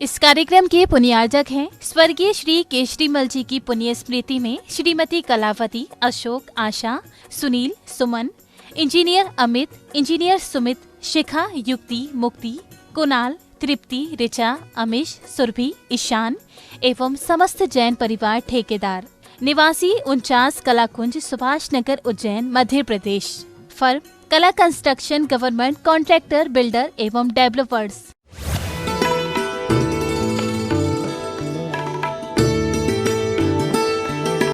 इस कार्यक्रम के पुण्यार्जक हैं स्वर्गीय श्री केशरीमल जी की पुण्य स्मृति में श्रीमती कलावती, अशोक, आशा, सुनील, सुमन, इंजीनियर अमित, इंजीनियर सुमित, शिखा, युक्ति, मुक्ति, कुणाल, तृप्ति, ऋचा, अमिश, सुरभि, ईशान एवं समस्त जैन परिवार ठेकेदार, निवासी 49 कलाकुंज, सुभाष नगर, उज्जैन, मध्य प्रदेश। फर्म कला कंस्ट्रक्शन, गवर्नमेंट कॉन्ट्रैक्टर, बिल्डर एवं डेवलपर्स।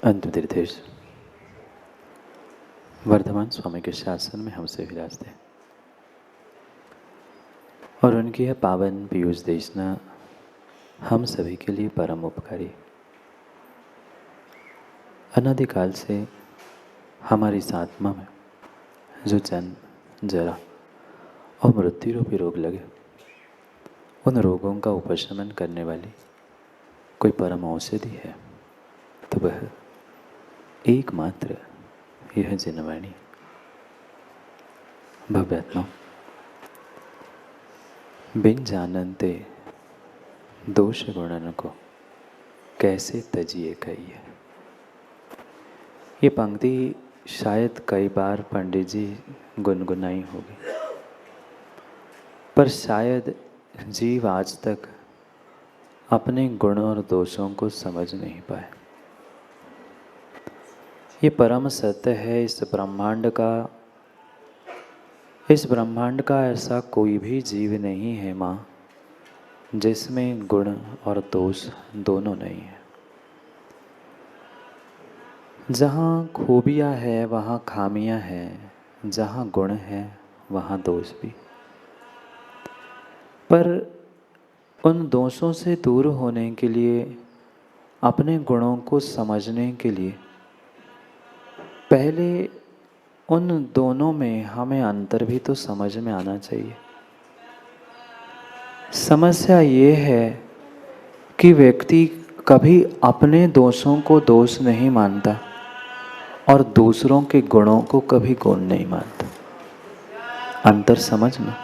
अंतिम निर्देश। वर्धमान स्वामी के शासन में हमसे विराजते और उनकी यह पावन पीयूष देशना हम सभी के लिए परम उपकारी। अनादिकाल से हमारी इस आत्मा में जो जन्म, जरा और मृत्यु रूपी रोग लगे, उन रोगों का उपशमन करने वाली कोई परम औषधि है तो वह एकमात्र यह जिनवाणी। भव्यात्मा बिन जानते दोष गुणन को कैसे तजिए कहिए। ये पंक्ति शायद कई बार पंडित जी गुनगुनाई होगी, पर शायद जीव आज तक अपने गुणों और दोषों को समझ नहीं पाए। ये परम सत्य है। इस ब्रह्मांड का ऐसा कोई भी जीव नहीं है माँ, जिसमें गुण और दोष दोनों नहीं है। जहाँ खूबियाँ है वहाँ खामियाँ हैं, जहाँ गुण है वहाँ दोष भी। पर उन दोषों से दूर होने के लिए, अपने गुणों को समझने के लिए पहले उन दोनों में हमें अंतर भी तो समझ में आना चाहिए। समस्या ये है कि व्यक्ति कभी अपने दोषों को दोष नहीं मानता और दूसरों के गुणों को कभी गुण नहीं मानता। अंतर समझना।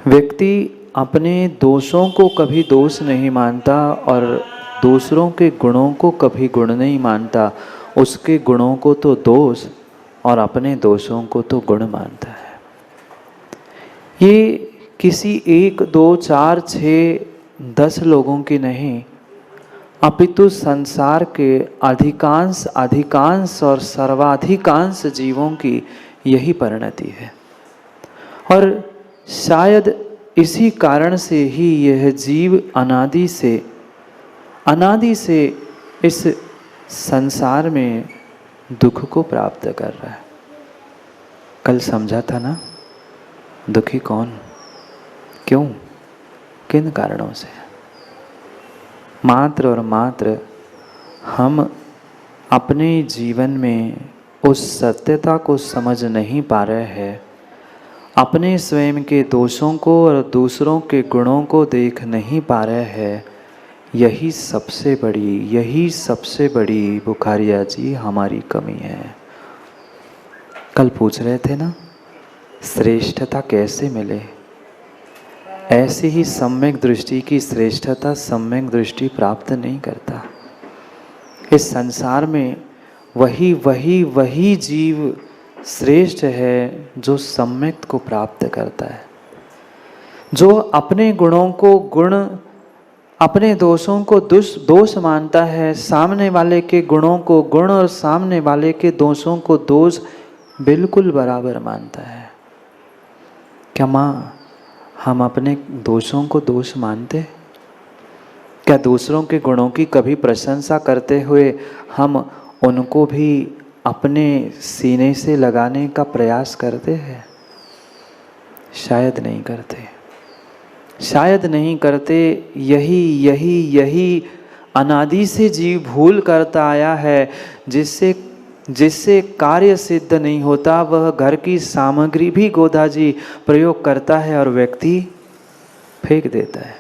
व्यक्ति अपने दोषों को कभी दोष नहीं मानता और दूसरों के गुणों को कभी गुण नहीं मानता। उसके गुणों को तो दोष और अपने दोषों को तो गुण मानता है। ये किसी 1, 2, 4, 6, 10 लोगों की नहीं, अपितु संसार के अधिकांश और सर्वाधिकांश जीवों की यही परिणति है। और शायद इसी कारण से ही यह जीव अनादि से इस संसार में दुख को प्राप्त कर रहा है। कल समझा था ना, दुखी कौन, क्यों, किन कारणों से। मात्र और मात्र हम अपने जीवन में उस सत्यता को समझ नहीं पा रहे हैं, अपने स्वयं के दोषों को और दूसरों के गुणों को देख नहीं पा रहे हैं। यही सबसे बड़ी बुखारिया जी हमारी कमी है। कल पूछ रहे थे ना, श्रेष्ठता कैसे मिले। ऐसी ही सम्यक दृष्टि की श्रेष्ठता सम्यक दृष्टि प्राप्त नहीं करता। इस संसार में वही जीव श्रेष्ठ है जो सम्यक को प्राप्त करता है, जो अपने गुणों को गुण, अपने दोषों को दोष मानता है, सामने वाले के गुणों को गुण और सामने वाले के दोषों को दोष बिल्कुल बराबर मानता है। क्या माँ हम अपने दोषों को दोष मानते? क्या दूसरों के गुणों की कभी प्रशंसा करते हुए हम उनको भी अपने सीने से लगाने का प्रयास करते हैं? शायद नहीं करते। यही अनादि से जीव भूल करता आया है। जिससे कार्य सिद्ध नहीं होता, वह घर की सामग्री भी गोदा जी प्रयोग करता है और व्यक्ति फेंक देता है।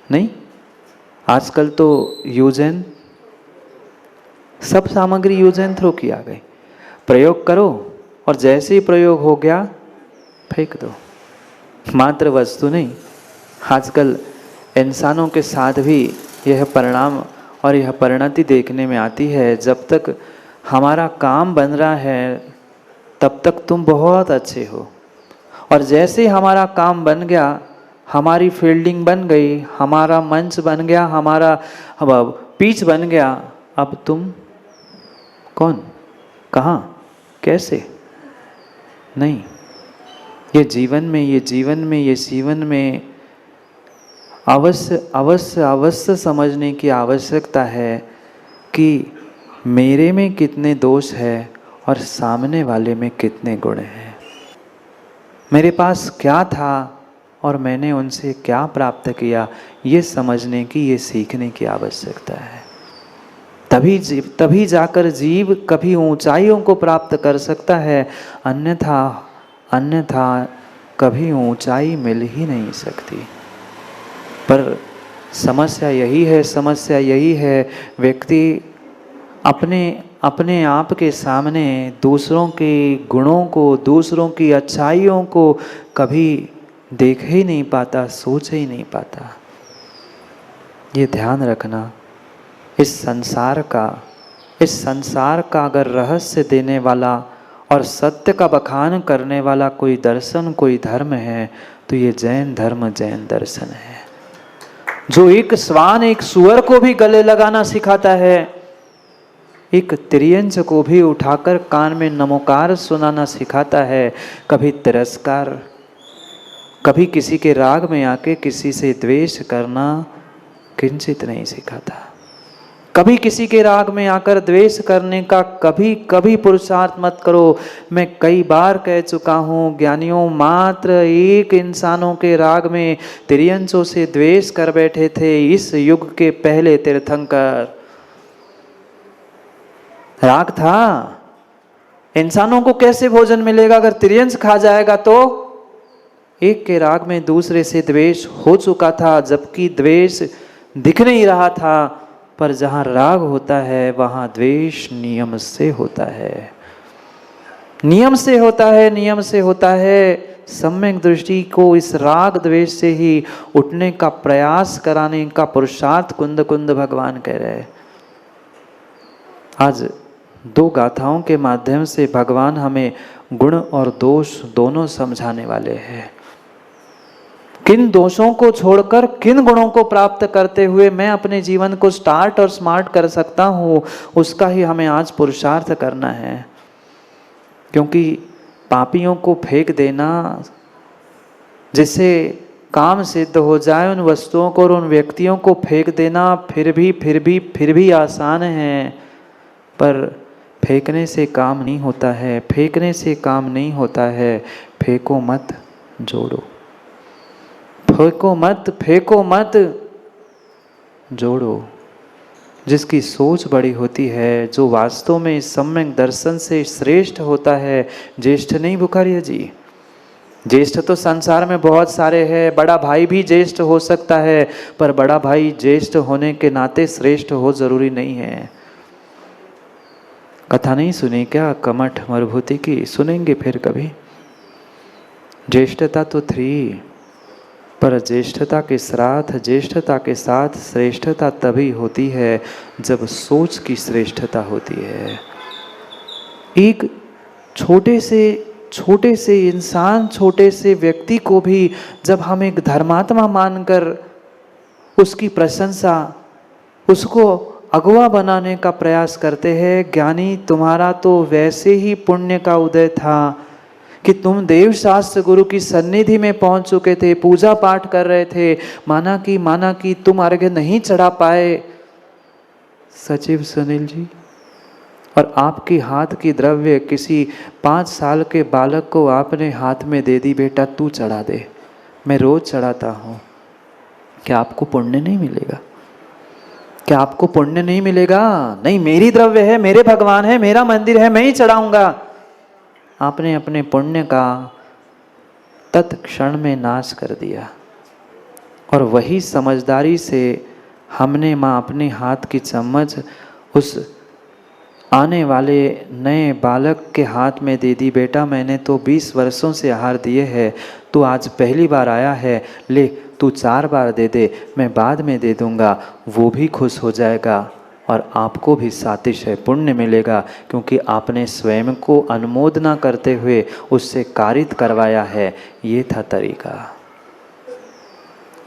नहीं, आजकल तो यूज एंड सब सामग्री यूज एंड थ्रो की आ गई। प्रयोग करो और जैसे ही प्रयोग हो गया फेंक दो। मात्र वस्तु नहीं, आजकल इंसानों के साथ भी यह परिणाम और यह परिणति देखने में आती है। जब तक हमारा काम बन रहा है तब तक तुम बहुत अच्छे हो, और जैसे ही हमारा काम बन गया, हमारी फील्डिंग बन गई, हमारा मंच बन गया, हमारा पिच बन गया, अब तुम कौन, कहाँ, कैसे? नहीं, ये जीवन में अवश्य समझने की आवश्यकता है कि मेरे में कितने दोष है और सामने वाले में कितने गुण हैं। मेरे पास क्या था और मैंने उनसे क्या प्राप्त किया, ये समझने की, ये सीखने की आवश्यकता है। तभी जाकर जीव कभी ऊंचाइयों को प्राप्त कर सकता है, अन्यथा कभी ऊंचाई मिल ही नहीं सकती। पर समस्या यही है, व्यक्ति अपने आप के सामने दूसरों के गुणों को, दूसरों की अच्छाइयों को कभी देख ही नहीं पाता, सोच ही नहीं पाता। ये ध्यान रखना, इस संसार का अगर रहस्य देने वाला और सत्य का बखान करने वाला कोई दर्शन, कोई धर्म है तो ये जैन धर्म, जैन दर्शन है, जो एक श्वान, एक सुअर को भी गले लगाना सिखाता है, एक त्रियंच को भी उठाकर कान में नमोकार सुनाना सिखाता है, कभी तिरस्कार, कभी किसी के राग में आके किसी से द्वेष करना किंचित नहीं सिखाता। कभी किसी के राग में आकर द्वेष करने का कभी पुरुषार्थ मत करो। मैं कई बार कह चुका हूँ, ज्ञानियों मात्र एक इंसानों के राग में त्रियंचों से द्वेष कर बैठे थे इस युग के पहले तीर्थंकर। राग था, इंसानों को कैसे भोजन मिलेगा अगर त्रियंच खा जाएगा तो? एक के राग में दूसरे से द्वेष हो चुका था, जबकि द्वेष दिख नहीं रहा था, पर जहाँ राग होता है वहाँ द्वेष नियम से होता है, नियम से होता है। सम्यक दृष्टि को इस राग द्वेष से ही उठने का प्रयास कराने का पुरुषार्थ कुंद कुंद भगवान कह रहे हैं। आज दो गाथाओं के माध्यम से भगवान हमें गुण और दोष दोनों समझाने वाले हैं। किन दोषों को छोड़कर किन गुणों को प्राप्त करते हुए मैं अपने जीवन को स्टार्ट और स्मार्ट कर सकता हूँ, उसका ही हमें आज पुरुषार्थ करना है। क्योंकि पापियों को फेंक देना, जिससे काम सिद्ध हो जाए, उन वस्तुओं को और उन व्यक्तियों को फेंक देना फिर भी आसान है, पर फेंकने से काम नहीं होता है। फेंको मत, जोड़ो। फेंको मत, जोड़ो। जिसकी सोच बड़ी होती है, जो वास्तव में इस सम्यक दर्शन से श्रेष्ठ होता है, ज्येष्ठ नहीं बुखारिया जी। ज्येष्ठ तो संसार में बहुत सारे हैं, बड़ा भाई भी ज्येष्ठ हो सकता है, पर बड़ा भाई ज्येष्ठ होने के नाते श्रेष्ठ हो जरूरी नहीं है। कथा नहीं सुनी क्या कमठ मरुभूति की? सुनेंगे फिर कभी। ज्येष्ठता तो थी, पर ज्येष्ठता के साथ श्रेष्ठता तभी होती है जब सोच की श्रेष्ठता होती है। एक छोटे से इंसान, छोटे से व्यक्ति को भी जब हम एक धर्मात्मा मानकर उसकी प्रशंसा, उसको अगवा बनाने का प्रयास करते हैं, ज्ञानी तुम्हारा तो वैसे ही पुण्य का उदय था कि तुम देव शास्त्र गुरु की सन्निधि में पहुंच चुके थे, पूजा पाठ कर रहे थे, माना कि तुम अर्घ्य नहीं चढ़ा पाए सचिव सुनील जी, और आपके हाथ की द्रव्य किसी 5 साल के बालक को आपने हाथ में दे दी, बेटा तू चढ़ा दे, मैं रोज चढ़ाता हूँ। क्या आपको पुण्य नहीं मिलेगा? नहीं, मेरी द्रव्य है, मेरे भगवान है, मेरा मंदिर है, मैं ही चढ़ाऊंगा। आपने अपने पुण्य का तत्क्षण में नाश कर दिया। और वही समझदारी से हमने माँ अपने हाथ की चम्मच उस आने वाले नए बालक के हाथ में दे दी, बेटा मैंने तो 20 वर्षों से आहार दिए हैं, तू आज पहली बार आया है, ले तू 4 बार दे दे, मैं बाद में दे दूँगा, वो भी खुश हो जाएगा और आपको भी सातिशय पुण्य मिलेगा, क्योंकि आपने स्वयं को अनुमोदना करते हुए उससे कारित करवाया है। ये था तरीका,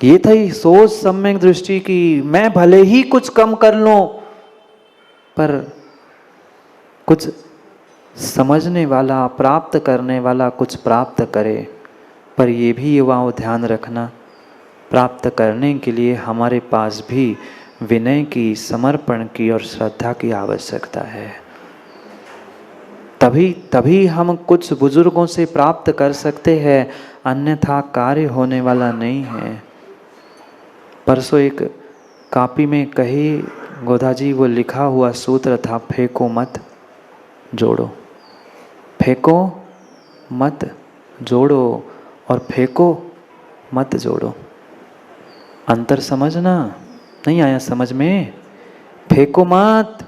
ये थी सोच सम्यक दृष्टि की। मैं भले ही कुछ कम कर लूं, पर कुछ समझने वाला, प्राप्त करने वाला कुछ प्राप्त करे। पर ये भी युवाओं ध्यान रखना, प्राप्त करने के लिए हमारे पास भी विनय की, समर्पण की और श्रद्धा की आवश्यकता है। तभी हम कुछ बुजुर्गों से प्राप्त कर सकते हैं, अन्यथा कार्य होने वाला नहीं है। परसों एक कॉपी में कही गोधा जी, वो लिखा हुआ सूत्र था, फेंको मत जोड़ो, फेंको मत जोड़ो और फेंको मत जोड़ो। अंतर समझना, नहीं आया समझ में? फेंको मत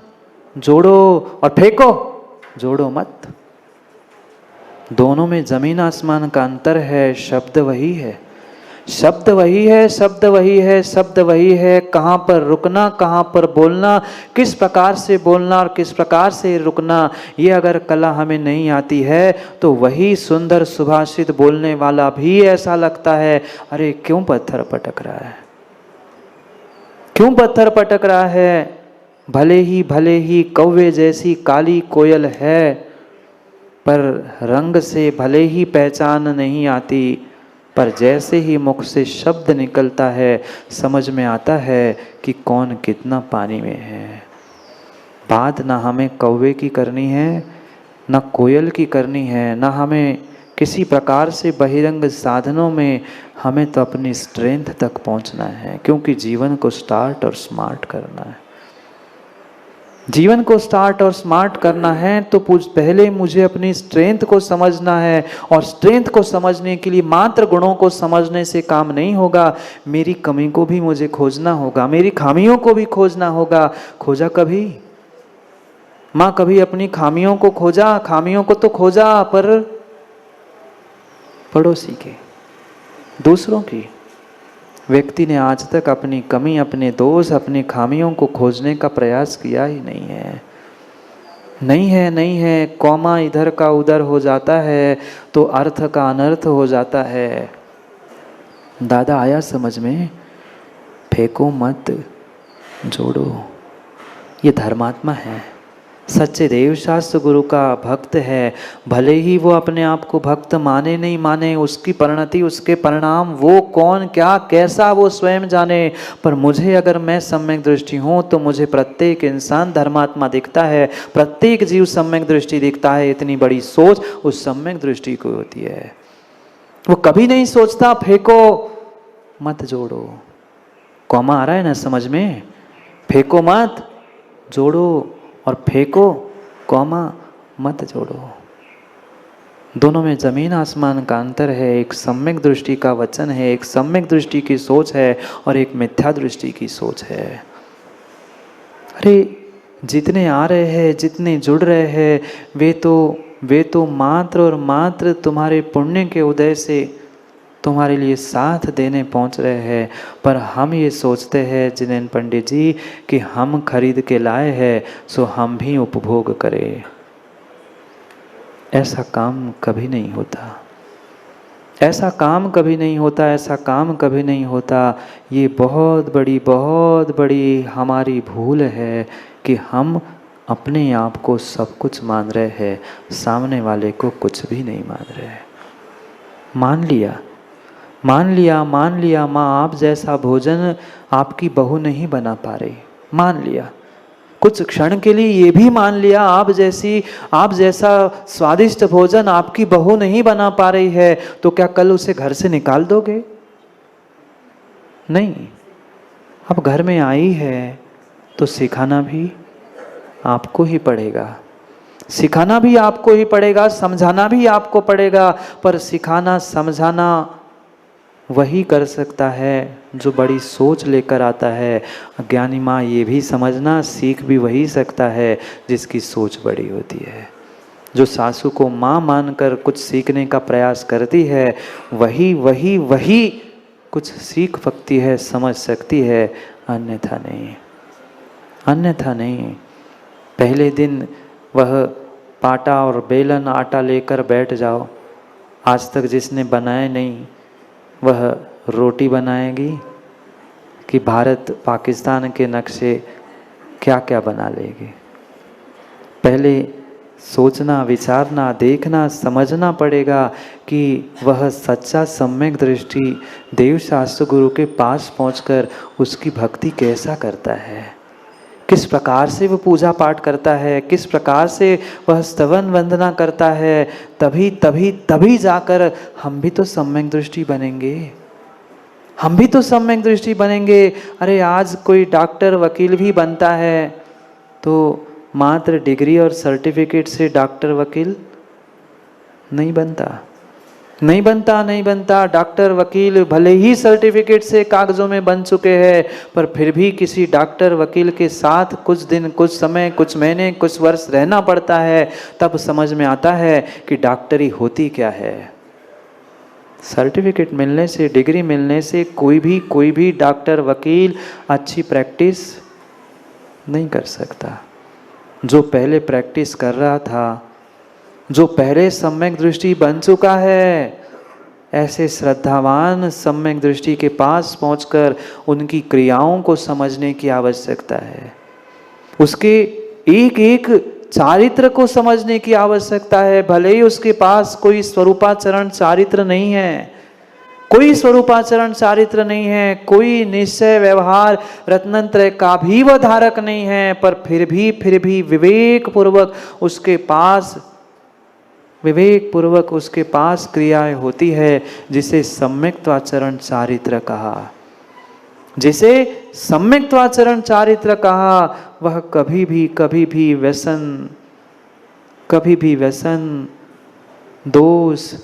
जोड़ो और फेंको जोड़ो मत, दोनों में जमीन आसमान का अंतर है। शब्द वही है, शब्द वही है, शब्द वही है, शब्द वही है। कहाँ पर रुकना, कहाँ पर बोलना, किस प्रकार से बोलना और किस प्रकार से रुकना, ये अगर कला हमें नहीं आती है तो वही सुंदर सुभाषित बोलने वाला भी ऐसा लगता है, अरे क्यों पत्थर पटक रहा है, क्यों पत्थर पटक रहा है। भले ही कौवे जैसी काली कोयल है, पर रंग से भले ही पहचान नहीं आती, पर जैसे ही मुख से शब्द निकलता है समझ में आता है कि कौन कितना पानी में है। बात ना हमें कौवे की करनी है, ना कोयल की करनी है, ना हमें किसी प्रकार से बहिरंग साधनों में, हमें तो अपनी स्ट्रेंथ तक पहुंचना है, क्योंकि जीवन को स्टार्ट और स्मार्ट करना है। जीवन को स्टार्ट और स्मार्ट करना है तो पहले मुझे अपनी स्ट्रेंथ को समझना है, और स्ट्रेंथ को समझने के लिए मात्र गुणों को समझने से काम नहीं होगा, मेरी कमी को भी मुझे खोजना होगा, मेरी खामियों को भी खोजना होगा। खोजा कभी माँ, कभी अपनी खामियों को खोजा? खामियों को तो खोजा, पर पड़ोसी के, दूसरों की। व्यक्ति ने आज तक अपनी कमी, अपने दोष, अपनी खामियों को खोजने का प्रयास किया ही नहीं है। नहीं है, कौमा इधर का उधर हो जाता है तो अर्थ का अनर्थ हो जाता है। दादा आया समझ में? फेंको मत जोड़ो, ये धर्मात्मा है, सच्चे देव शास्त्र गुरु का भक्त है। भले ही वो अपने आप को भक्त माने नहीं माने, उसकी परिणति, उसके परिणाम, वो कौन, क्या, कैसा, वो स्वयं जाने। पर मुझे, अगर मैं सम्यक दृष्टि हूँ तो मुझे प्रत्येक इंसान धर्मात्मा दिखता है, प्रत्येक जीव सम्यक दृष्टि दिखता है। इतनी बड़ी सोच उस सम्यक दृष्टि को होती है। वो कभी नहीं सोचता फेंको मत जोड़ो। कौमा आ रहा है ना समझ में? फेंको मत जोड़ो और फेंको कौमा मत जोड़ो, दोनों में जमीन आसमान का अंतर है। एक सम्यक दृष्टि का वचन है, एक सम्यक दृष्टि की सोच है, और एक मिथ्या दृष्टि की सोच है। अरे जितने आ रहे हैं, जितने जुड़ रहे हैं, वे तो मात्र और मात्र तुम्हारे पुण्य के उदय से तुम्हारे लिए साथ देने पहुंच रहे हैं। पर हम ये सोचते हैं जिनेन पंडित जी कि हम खरीद के लाए हैं सो हम भी उपभोग करें। ऐसा काम कभी नहीं होता, ऐसा काम कभी नहीं होता, ऐसा काम कभी नहीं होता। ये बहुत बड़ी हमारी भूल है कि हम अपने आप को सब कुछ मान रहे हैं, सामने वाले को कुछ भी नहीं मान रहे। मान लिया माँ आप जैसा भोजन आपकी बहू नहीं बना पा रही, मान लिया। कुछ क्षण के लिए ये भी मान लिया आप जैसा स्वादिष्ट भोजन आपकी बहू नहीं बना पा रही है, तो क्या कल उसे घर से निकाल दोगे? नहीं। अब घर में आई है तो सिखाना भी आपको ही पड़ेगा, सिखाना भी आपको ही पड़ेगा, समझाना भी आपको पड़ेगा। पर सिखाना समझाना वही कर सकता है जो बड़ी सोच लेकर आता है। ज्ञानी माँ ये भी समझना, सीख भी वही सकता है जिसकी सोच बड़ी होती है। जो सासू को माँ मानकर कुछ सीखने का प्रयास करती है, वही कुछ सीख सकती है, समझ सकती है, अन्यथा नहीं, अन्यथा नहीं। पहले दिन वह पाटा और बेलन आटा लेकर बैठ जाओ, आज तक जिसने बनाए नहीं वह रोटी बनाएगी कि भारत पाकिस्तान के नक्शे क्या क्या बना लेगी। पहले सोचना, विचारना, देखना, समझना पड़ेगा कि वह सच्चा सम्यक दृष्टि देव शास्त्र गुरु के पास पहुंचकर उसकी भक्ति कैसा करता है, किस प्रकार से वह पूजा पाठ करता है, किस प्रकार से वह स्तवन वंदना करता है। तभी तभी तभी जाकर हम भी तो सम्यक दृष्टि बनेंगे, हम भी तो सम्यक दृष्टि बनेंगे। अरे आज कोई डॉक्टर वकील भी बनता है तो मात्र डिग्री और सर्टिफिकेट से डॉक्टर वकील नहीं बनता, नहीं बनता, नहीं बनता। डॉक्टर वकील भले ही सर्टिफिकेट से कागजों में बन चुके हैं, पर फिर भी किसी डॉक्टर वकील के साथ कुछ दिन, कुछ समय, कुछ महीने, कुछ वर्ष रहना पड़ता है, तब समझ में आता है कि डॉक्टरी होती क्या है। सर्टिफिकेट मिलने से, डिग्री मिलने से कोई भी डॉक्टर वकील अच्छी प्रैक्टिस नहीं कर सकता। जो पहले प्रैक्टिस कर रहा था, जो पहले सम्यक दृष्टि बन चुका है, ऐसे श्रद्धावान सम्यक दृष्टि के पास पहुंचकर उनकी क्रियाओं को समझने की आवश्यकता है, उसके एक एक चारित्र को समझने की आवश्यकता है। भले ही उसके पास कोई स्वरूपाचरण चारित्र नहीं है, कोई स्वरूपाचरण चारित्र नहीं है, कोई निश्चय व्यवहार रत्नत्रय का भी वह धारक नहीं है, पर फिर भी विवेक पूर्वक उसके पास क्रियाएं होती है, जिसे सम्यक्त्वाचरण चारित्र कहा, जिसे सम्यक्त्वाचरण चारित्र कहा। वह कभी भी व्यसन, दोष,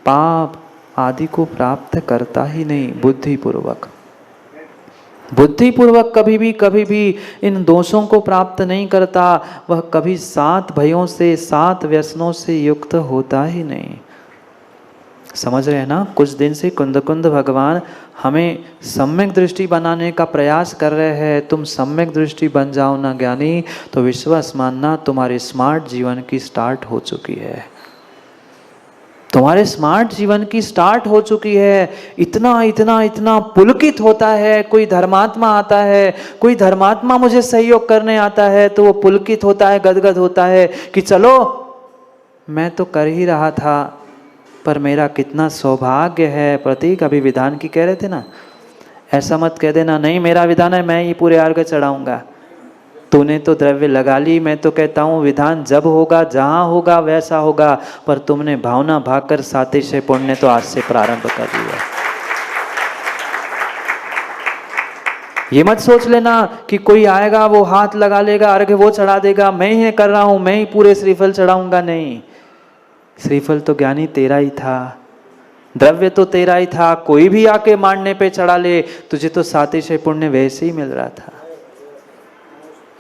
पाप आदि को प्राप्त करता ही नहीं। बुद्धिपूर्वक कभी भी इन दोषों को प्राप्त नहीं करता। वह कभी 7 भयों से, 7 व्यसनों से युक्त होता ही नहीं। समझ रहे हैं ना? कुछ दिन से कुंद भगवान हमें सम्यक दृष्टि बनाने का प्रयास कर रहे हैं। तुम सम्यक दृष्टि बन जाओ ना ज्ञानी, तो विश्वास मानना तुम्हारे स्मार्ट जीवन की स्टार्ट हो चुकी है, तुम्हारे स्मार्ट जीवन की स्टार्ट हो चुकी है। इतना पुलकित होता है। कोई धर्मात्मा आता है, कोई धर्मात्मा मुझे सहयोग करने आता है तो वो पुलकित होता है, गदगद होता है कि चलो मैं तो कर ही रहा था, पर मेरा कितना सौभाग्य है। प्रतीक अभी विधान की कह रहे थे ना, ऐसा मत कह देना नहीं मेरा विधान है, मैं ही पूरे अर्घ चढ़ाऊंगा। तूने तो द्रव्य लगा ली। मैं तो कहता हूँ विधान जब होगा, जहाँ होगा वैसा होगा, पर तुमने भावना भागकर सातिशय पुण्य तो आज से प्रारंभ कर दिया। ये मत सोच लेना कि कोई आएगा वो हाथ लगा लेगा, अर्घ वो चढ़ा देगा, मैं ही कर रहा हूँ, मैं ही पूरे श्रीफल चढ़ाऊंगा। नहीं, श्रीफल तो ज्ञानी तेरा ही था, द्रव्य तो तेरा ही था। कोई भी आके मांडने पे चढ़ा ले, तुझे तो सातिशय पुण्य वैसे ही मिल रहा था।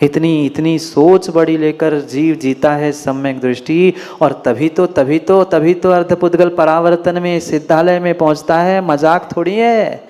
इतनी सोच बड़ी लेकर जीव जीता है सम्यक दृष्टि, और तभी तो अर्धपुद्गल परावर्तन में, सिद्धालय में पहुंचता है। मजाक थोड़ी है।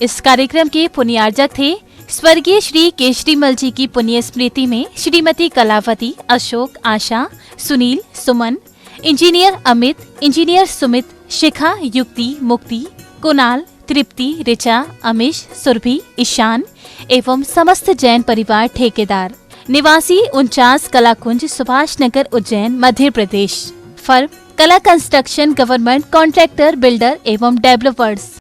इस कार्यक्रम के पुण्यार्जक थे स्वर्गीय श्री केशरीमल जी की पुण्य स्मृति में श्रीमती कलावती, अशोक, आशा, सुनील, सुमन, इंजीनियर अमित, इंजीनियर सुमित, शिखा, युक्ति, मुक्ति, कुणाल, तृप्ति, ऋचा, अमीश, सुरभि, ईशान एवं समस्त जैन परिवार ठेकेदार, निवासी 49 कलाकुंज, सुभाष नगर, उज्जैन, मध्य प्रदेश। फर्म कला कंस्ट्रक्शन, गवर्नमेंट कॉन्ट्रैक्टर, बिल्डर एवं डेवलपर्स।